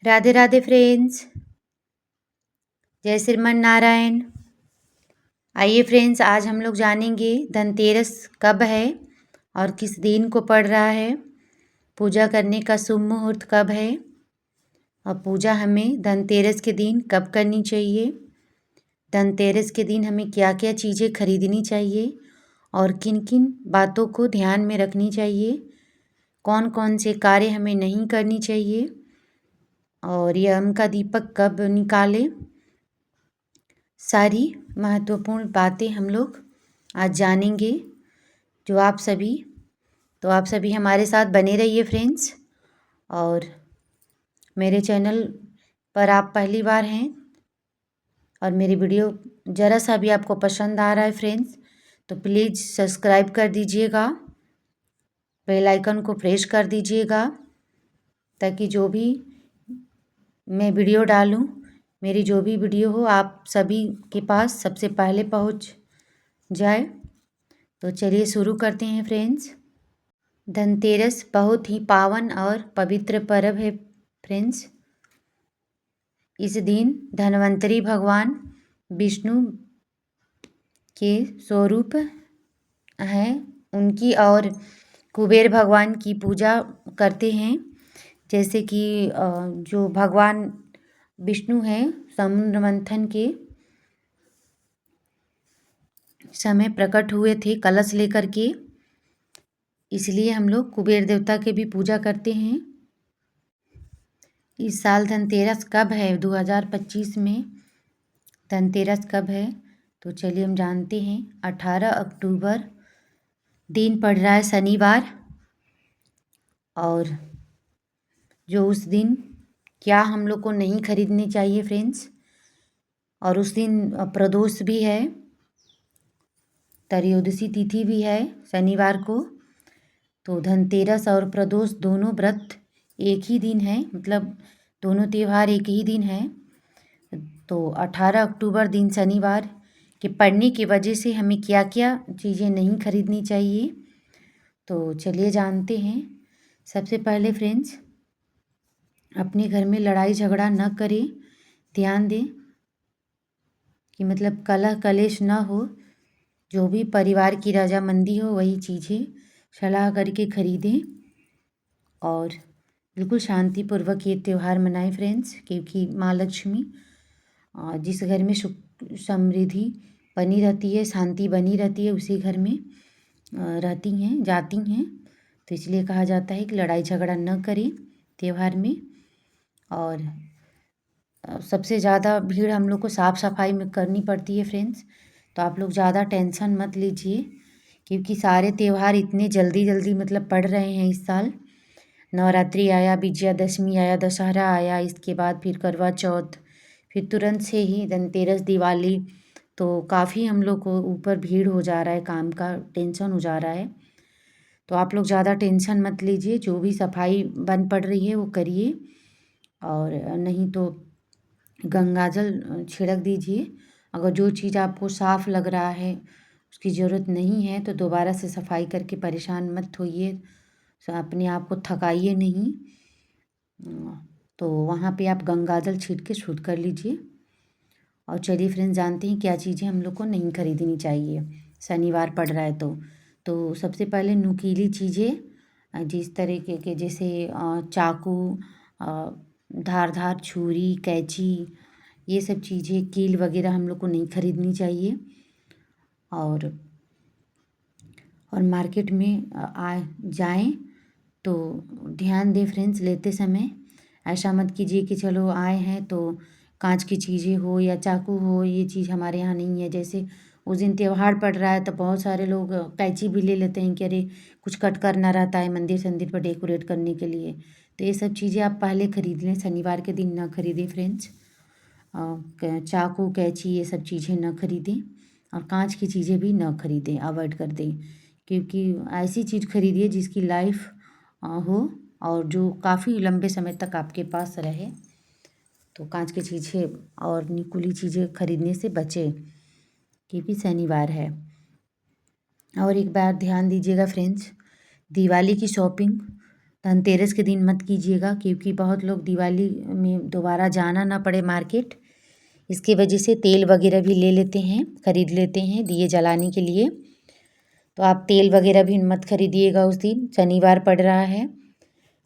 Radhe Radhe friends. जय श्रीमन नारायण। आइए friends, आज हम लोग जानेंगे धनतेरस कब है और किस दिन को पड़ रहा है। पूजा करने का शुभ मुहूर्त कब है और पूजा हमें धनतेरस के दिन कब करनी चाहिए। धनतेरस के दिन हमें क्या क्या चीज़ें खरीदनी चाहिए और किन किन बातों को ध्यान में रखनी चाहिए। कौन कौन से कार्य हमें नहीं करनी चाहिए और यम का दीपक कब निकालें। सारी महत्वपूर्ण बातें हम लोग आज जानेंगे। आप सभी हमारे साथ बने रहिए फ्रेंड्स। और मेरे चैनल पर आप पहली बार हैं और मेरी वीडियो ज़रा सा भी आपको पसंद आ रहा है फ्रेंड्स, तो प्लीज़ सब्सक्राइब कर दीजिएगा, बेल आइकन को प्रेस कर दीजिएगा ताकि जो भी मैं वीडियो डालूं, मेरी जो भी वीडियो हो आप सभी के पास सबसे पहले पहुंच जाए। तो चलिए शुरू करते हैं फ्रेंड्स। धनतेरस बहुत ही पावन और पवित्र पर्व है फ्रेंड्स। इस दिन धन्वंतरी भगवान विष्णु के स्वरूप हैं उनकी और कुबेर भगवान की पूजा करते हैं। जैसे कि जो भगवान विष्णु हैं समुद्र मंथन के समय प्रकट हुए थे कलश लेकर के, इसलिए हम लोग कुबेर देवता के भी पूजा करते हैं। इस साल धनतेरस कब है, 2025 में धनतेरस कब है, तो चलिए हम जानते हैं। 18 अक्टूबर दिन पड़ रहा है शनिवार। और जो उस दिन क्या हम लोग को नहीं खरीदनी चाहिए फ्रेंड्स, और उस दिन प्रदोष भी है, त्रयोदशी तिथि भी है शनिवार को। तो धनतेरस और प्रदोष दोनों व्रत एक ही दिन है, मतलब दोनों त्यौहार एक ही दिन है। तो 18 अक्टूबर दिन शनिवार के पड़ने की वजह से हमें क्या क्या चीज़ें नहीं खरीदनी चाहिए, तो चलिए जानते हैं। सबसे पहले फ्रेंड्स, अपने घर में लड़ाई झगड़ा न करें, ध्यान दें कि मतलब कलह कलेश न हो। जो भी परिवार की रजामंदी हो वही चीज़ें सलाह करके खरीदें और बिल्कुल शांतिपूर्वक ये त्यौहार मनाएं फ्रेंड्स। क्योंकि माँ लक्ष्मी जिस घर में सुख समृद्धि बनी रहती है, शांति बनी रहती है, उसी घर में रहती हैं जाती हैं। तो इसलिए कहा जाता है कि लड़ाई झगड़ा न करें त्यौहार में। और सबसे ज़्यादा भीड़ हम लोग को साफ़ सफाई में करनी पड़ती है फ्रेंड्स। तो आप लोग ज़्यादा टेंशन मत लीजिए, क्योंकि सारे त्यौहार इतने जल्दी जल्दी मतलब पड़ रहे हैं इस साल। नवरात्रि आया, विजयादशमी आया, दशहरा आया, इसके बाद फिर करवा चौथ, फिर तुरंत से ही धनतेरस, दिवाली। तो काफ़ी हम लोग को ऊपर भीड़ हो जा रहा है, काम का टेंशन हो जा रहा है। तो आप लोग ज़्यादा टेंशन मत लीजिए, जो भी सफाई बन पड़ रही है वो करिए। और नहीं तो गंगाजल छिड़क दीजिए। अगर जो चीज़ आपको साफ़ लग रहा है उसकी ज़रूरत नहीं है तो दोबारा से सफाई करके परेशान मत होइए, अपने आप को थकाइए नहीं। तो वहाँ पे आप गंगाजल छीट के शुद्ध कर लीजिए। और चलिए फ्रेंड्स, जानते हैं क्या चीज़ें हम लोग को नहीं खरीदनी चाहिए शनिवार पड़ रहा है तो सबसे पहले नुकीली चीज़ें जिस तरीके के जैसे चाकू, धार छुरी, कैंची, ये सब चीज़ें, कील वगैरह हम लोग को नहीं खरीदनी चाहिए। और मार्केट में आ जाएं तो ध्यान दें फ्रेंड्स, लेते समय ऐसा मत कीजिए कि चलो आए हैं तो कांच की चीज़ें हो या चाकू हो, ये चीज़ हमारे यहाँ नहीं है। जैसे उस दिन त्यौहार पड़ रहा है तो बहुत सारे लोग कैंची भी ले लेते हैं कि अरे कुछ कट करना रहता है मंदिर संदिर पर डेकोरेट करने के लिए। तो ये सब चीज़ें आप पहले खरीद लें, शनिवार के दिन ना खरीदें फ्रेंड्स। चाकू, कैंची, ये सब चीज़ें न खरीदें और कांच की चीज़ें भी न खरीदें, अवॉइड कर दें। क्योंकि ऐसी चीज़ खरीदिए जिसकी लाइफ हो और जो काफ़ी लंबे समय तक आपके पास रहे। तो कांच की चीज़ें और निकुली चीज़ें खरीदने से बचें, क्योंकि शनिवार है। और एक बार ध्यान दीजिएगा फ्रेंड्स, दिवाली की शॉपिंग धनतेरस के दिन मत कीजिएगा, क्योंकि बहुत लोग दिवाली में दोबारा जाना ना पड़े मार्केट, इसकी वजह से तेल वगैरह भी ले लेते हैं, ख़रीद लेते हैं दिए जलाने के लिए। तो आप तेल वगैरह भी मत खरीदिएगा उस दिन, शनिवार पड़ रहा है।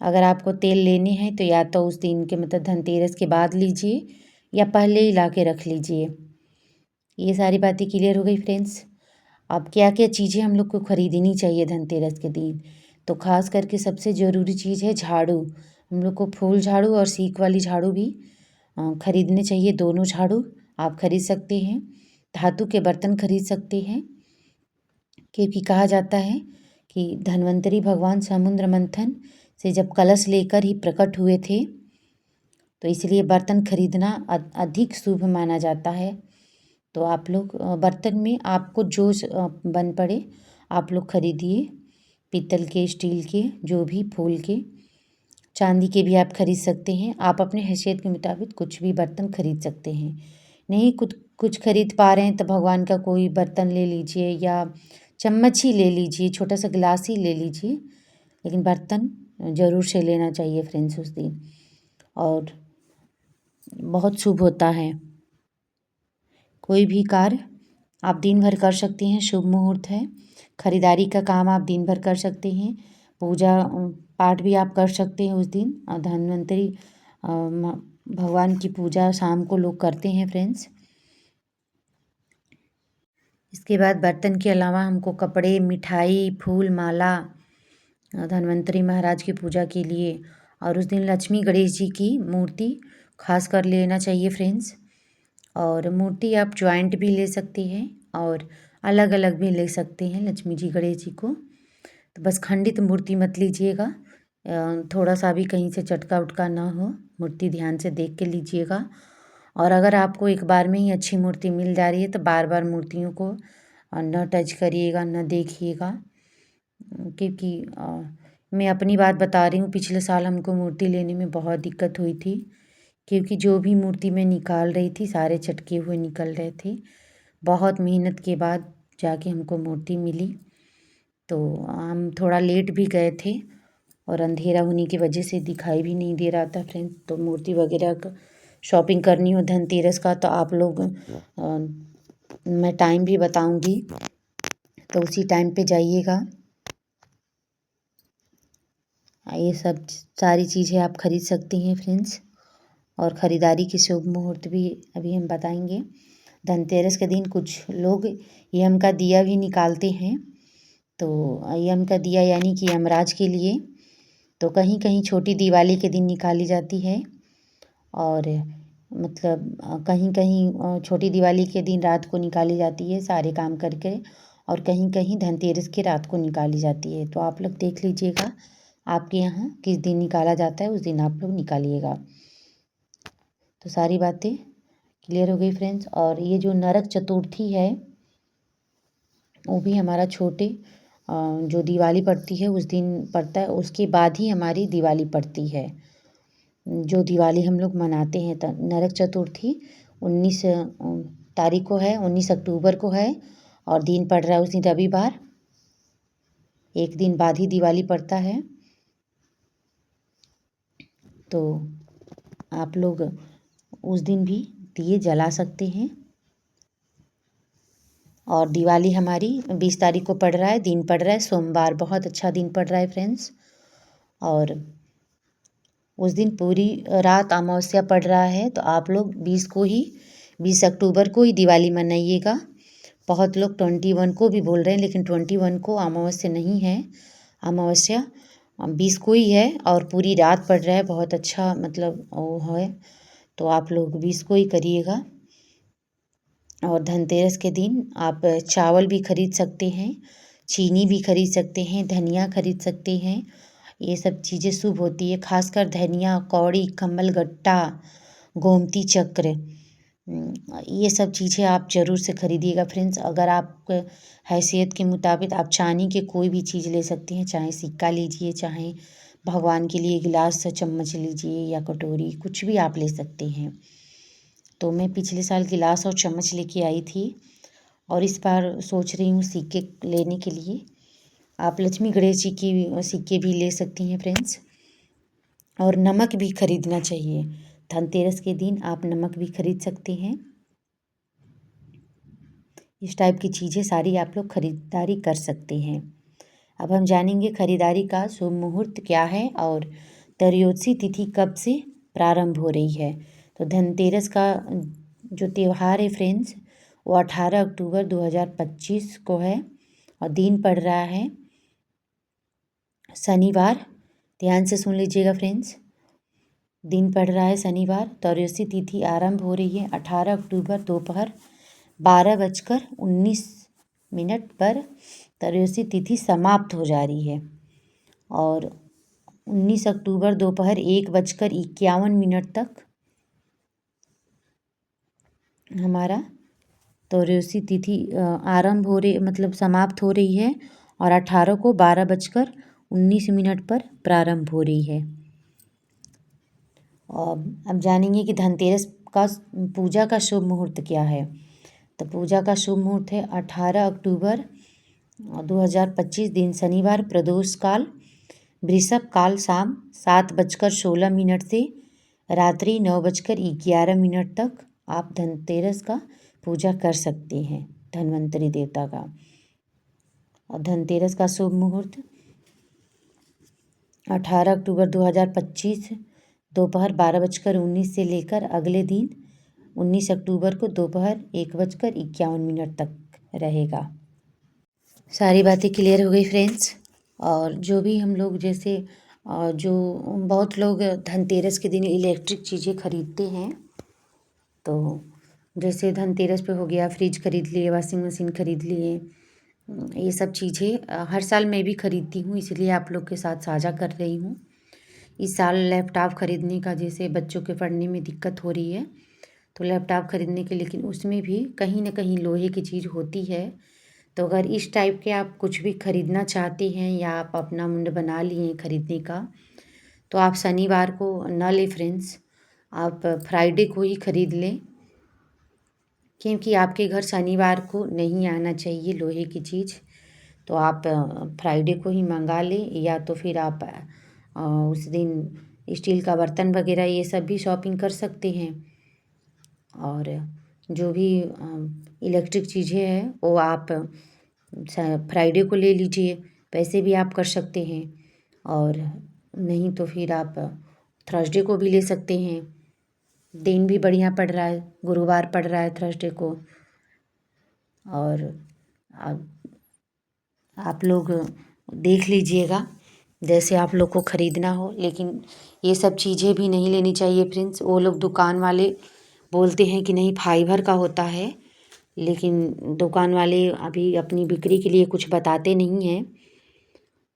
अगर आपको तेल लेने हैं तो या तो उस दिन के मतलब धनतेरस के बाद लीजिए या पहले ही ला के रख लीजिए। ये सारी बातें क्लियर हो गई फ्रेंड्स। अब क्या क्या चीज़ें हम लोग को ख़रीदनी चाहिए धनतेरस के दिन, तो ख़ास करके सबसे ज़रूरी चीज़ है झाड़ू। हम लोग को फूल झाड़ू और सीक वाली झाड़ू भी ख़रीदने चाहिए। दोनों झाड़ू आप ख़रीद सकते हैं। धातु के बर्तन ख़रीद सकते हैं, क्योंकि कहा जाता है कि धन्वंतरी भगवान समुद्र मंथन से जब कलश लेकर ही प्रकट हुए थे, तो इसलिए बर्तन खरीदना अधिक शुभ माना जाता है। तो आप लोग बर्तन में आपको जो बन पड़े आप लोग खरीदिए, पीतल के, स्टील के, जो भी, फूल के, चांदी के भी आप खरीद सकते हैं। आप अपने हैसियत के मुताबिक कुछ भी बर्तन खरीद सकते हैं। नहीं कुछ खरीद पा रहे हैं तो भगवान का कोई बर्तन ले लीजिए या चम्मच ही ले लीजिए, छोटा सा गिलास ही ले लीजिए, लेकिन बर्तन ज़रूर से लेना चाहिए फ्रेंड्स उस दिन, और बहुत शुभ होता है। कोई भी कार्य आप दिन भर कर सकते हैं, शुभ मुहूर्त है। खरीदारी का काम आप दिन भर कर सकते हैं। पूजा पाठ भी आप कर सकते हैं उस दिन। धन्वंतरी भगवान की पूजा शाम को लोग करते हैं फ्रेंड्स। इसके बाद बर्तन के अलावा हमको कपड़े, मिठाई, फूल माला धन्वंतरी महाराज की पूजा के लिए, और उस दिन लक्ष्मी गणेश जी की मूर्ति खास कर लेना चाहिए फ्रेंड्स। और मूर्ति आप ज्वाइंट भी ले सकते हैं और अलग अलग भी ले सकते हैं लक्ष्मी जी गणेश जी को। तो बस खंडित मूर्ति मत लीजिएगा, थोड़ा सा भी कहीं से चटका उटका ना हो, मूर्ति ध्यान से देख के लीजिएगा। और अगर आपको एक बार में ही अच्छी मूर्ति मिल जा रही है तो बार बार मूर्तियों को न टच करिएगा, न देखिएगा, क्योंकि मैं अपनी बात बता रही हूँ। पिछले साल हमको मूर्ति लेने में बहुत दिक्कत हुई थी, क्योंकि जो भी मूर्ति मैं निकाल रही थी सारे चटके हुए निकल रहे थे। बहुत मेहनत के बाद जाके हमको मूर्ति मिली। तो हम थोड़ा लेट भी गए थे और अंधेरा होने की वजह से दिखाई भी नहीं दे रहा था फ्रेंड्स। तो मूर्ति वगैरह का शॉपिंग करनी हो धनतेरस का तो आप लोग मैं टाइम भी बताऊंगी, तो उसी टाइम पे जाइएगा। ये सब सारी चीज़ें आप खरीद सकती हैं फ्रेंड्स। और ख़रीदारी के शुभ मुहूर्त भी अभी हम बताएंगे। धनतेरस के दिन कुछ लोग यम का दिया भी निकालते हैं। तो यम का दिया यानी कि यमराज के लिए, तो कहीं कहीं छोटी दिवाली के दिन निकाली जाती है, और मतलब कहीं कहीं छोटी दिवाली के दिन रात को निकाली जाती है सारे काम करके, और कहीं कहीं धनतेरस के रात को निकाली जाती है। तो आप लोग देख लीजिएगा आपके यहाँ किस दिन निकाला जाता है, उस दिन आप लोग निकालिएगा। तो सारी बातें क्लियर हो गई फ्रेंड्स। और ये जो नरक चतुर्थी है वो भी हमारा छोटे जो दिवाली पड़ती है उस दिन पड़ता है, उसके बाद ही हमारी दिवाली पड़ती है। जो दिवाली हम लोग मनाते हैं नरक चतुर्थी 19 तारीख को है, 19 अक्टूबर को है, और दिन पड़ रहा है उस दिन रविवार। एक दिन बाद ही दिवाली पड़ता है। तो आप लोग उस दिन भी दिए जला सकते हैं। और दिवाली हमारी 20 तारीख को पड़ रहा है, दिन पड़ रहा है सोमवार, बहुत अच्छा दिन पड़ रहा है फ्रेंड्स। और उस दिन पूरी रात अमावस्या पड़ रहा है, तो आप लोग 20 अक्टूबर को ही दिवाली मनाइएगा। बहुत लोग 21 को भी बोल रहे हैं, लेकिन 21 को अमावस्या नहीं है, अमावस्या 20 को ही है, और पूरी रात पड़ रहा है, बहुत अच्छा मतलब वो है। तो आप लोग 20 को ही करिएगा। और धनतेरस के दिन आप चावल भी खरीद सकते हैं, चीनी भी खरीद सकते हैं, धनिया खरीद सकते हैं। ये सब चीज़ें शुभ होती है, खासकर धनिया, कौड़ी, कमल गट्टा, गोमती चक्र, ये सब चीज़ें आप ज़रूर से खरीदिएगा फ्रेंड्स। अगर आप हैसियत के मुताबिक आप चांदी के कोई भी चीज़ ले सकते हैं, चाहे सिक्का लीजिए, चाहे भगवान के लिए गिलास चम्मच लीजिए या कटोरी, कुछ भी आप ले सकते हैं। तो मैं पिछले साल गिलास और चम्मच लेके आई थी, और इस बार सोच रही हूँ सिक्के लेने के लिए। आप लक्ष्मी गणेश जी की सिक्के भी ले सकती हैं फ्रेंड्स। और नमक भी खरीदना चाहिए, धनतेरस के दिन आप नमक भी खरीद सकते हैं। इस टाइप की चीज़ें सारी आप लोग खरीदारी कर सकते हैं। अब हम जानेंगे खरीदारी का शुभ मुहूर्त क्या है और त्रयोदशी तिथि कब से प्रारंभ हो रही है। तो धनतेरस का जो त्यौहार है फ्रेंड्स, वो 18 अक्टूबर 2025 को है और दिन पड़ रहा है शनिवार। ध्यान से सुन लीजिएगा फ्रेंड्स, दिन पड़ रहा है शनिवार। त्रयोदशी तिथि आरंभ हो रही है 18 अक्टूबर दोपहर 12:19 पर। त्रयोदशी तिथि समाप्त हो जा रही है और 19 अक्टूबर दोपहर 1:51 तक हमारा त्रयोदशी तिथि आरंभ हो रही, मतलब समाप्त हो रही है और 18 को 12:19 पर प्रारंभ हो रही है। और अब जानेंगे कि धनतेरस का पूजा का शुभ मुहूर्त क्या है। तो पूजा का शुभ मुहूर्त है 18 अक्टूबर 2025 दिन शनिवार, प्रदोष काल वृषभ काल शाम 7:16 से रात्रि 9:11 तक आप धनतेरस का पूजा कर सकते हैं, धन्वंतरी देवता का। और धनतेरस का शुभ मुहूर्त 18 अक्टूबर 2025 दोपहर 12:19 से लेकर अगले दिन 19 अक्टूबर को दोपहर 1:51 तक रहेगा। सारी बातें क्लियर हो गई फ्रेंड्स। और जो भी हम लोग जैसे जो बहुत लोग धनतेरस के दिन इलेक्ट्रिक चीज़ें खरीदते हैं, तो जैसे धनतेरस पे हो गया फ्रिज खरीद लिए, वॉशिंग मशीन खरीद लिए, ये सब चीज़ें हर साल मैं भी खरीदती हूँ, इसलिए आप लोग के साथ साझा कर रही हूँ। इस साल लैपटॉप खरीदने का, जैसे बच्चों के पढ़ने में दिक्कत हो रही है तो लैपटॉप खरीदने के, लेकिन उसमें भी कहीं ना कहीं लोहे की चीज़ होती है। तो अगर इस टाइप के आप कुछ भी खरीदना चाहते हैं या आप अपना मुंड बना लिए खरीदने का, तो आप शनिवार को न लें फ्रेंड्स, आप फ्राइडे को ही खरीद लें, क्योंकि आपके घर शनिवार को नहीं आना चाहिए लोहे की चीज़। तो आप फ्राइडे को ही मंगा लें, या तो फिर आप उस दिन स्टील का बर्तन वगैरह ये सब भी शॉपिंग कर सकते हैं। और जो भी इलेक्ट्रिक चीज़ें हैं वो आप फ्राइडे को ले लीजिए, वैसे भी आप कर सकते हैं। और नहीं तो फिर आप थर्सडे को भी ले सकते हैं, दिन भी बढ़िया पड़ रहा है, गुरुवार पड़ रहा है थर्सडे को। और आप लोग देख लीजिएगा जैसे आप लोग को ख़रीदना हो, लेकिन ये सब चीज़ें भी नहीं लेनी चाहिए फ्रेंड्स। वो लोग दुकान वाले बोलते हैं कि नहीं फाइबर का होता है, लेकिन दुकान वाले अभी अपनी बिक्री के लिए कुछ बताते नहीं हैं।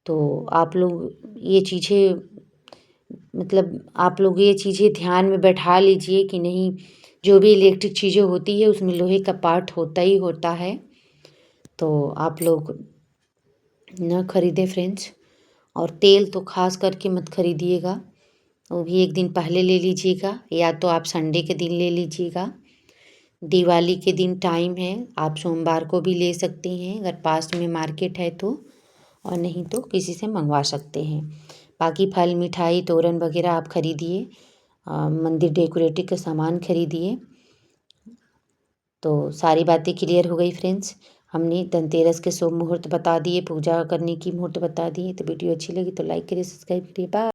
तो आप लोग ये चीज़ें, मतलब आप लोग ये चीज़ें ध्यान में बैठा लीजिए कि नहीं, जो भी इलेक्ट्रिक चीज़ें होती है उसमें लोहे का पार्ट होता ही होता है। तो आप लोग न खरीदें फ्रेंड्स। और तेल तो खास करके मत खरीदिएगा, वो भी एक दिन पहले ले लीजिएगा, या तो आप संडे के दिन ले लीजिएगा। दिवाली के दिन टाइम है, आप सोमवार को भी ले सकते हैं अगर पास में मार्केट है तो, और नहीं तो किसी से मंगवा सकते हैं। बाकी फल मिठाई तोरण वगैरह आप खरीदिए, मंदिर डेकोरेटिव का सामान खरीदिए। तो सारी बातें क्लियर हो गई फ्रेंड्स। हमने धनतेरस के शुभ मुहूर्त बता दिए, पूजा करने की मुहूर्त बता दिए। तो वीडियो अच्छी लगी तो लाइक करिए, सब्सक्राइब करिए। बाय।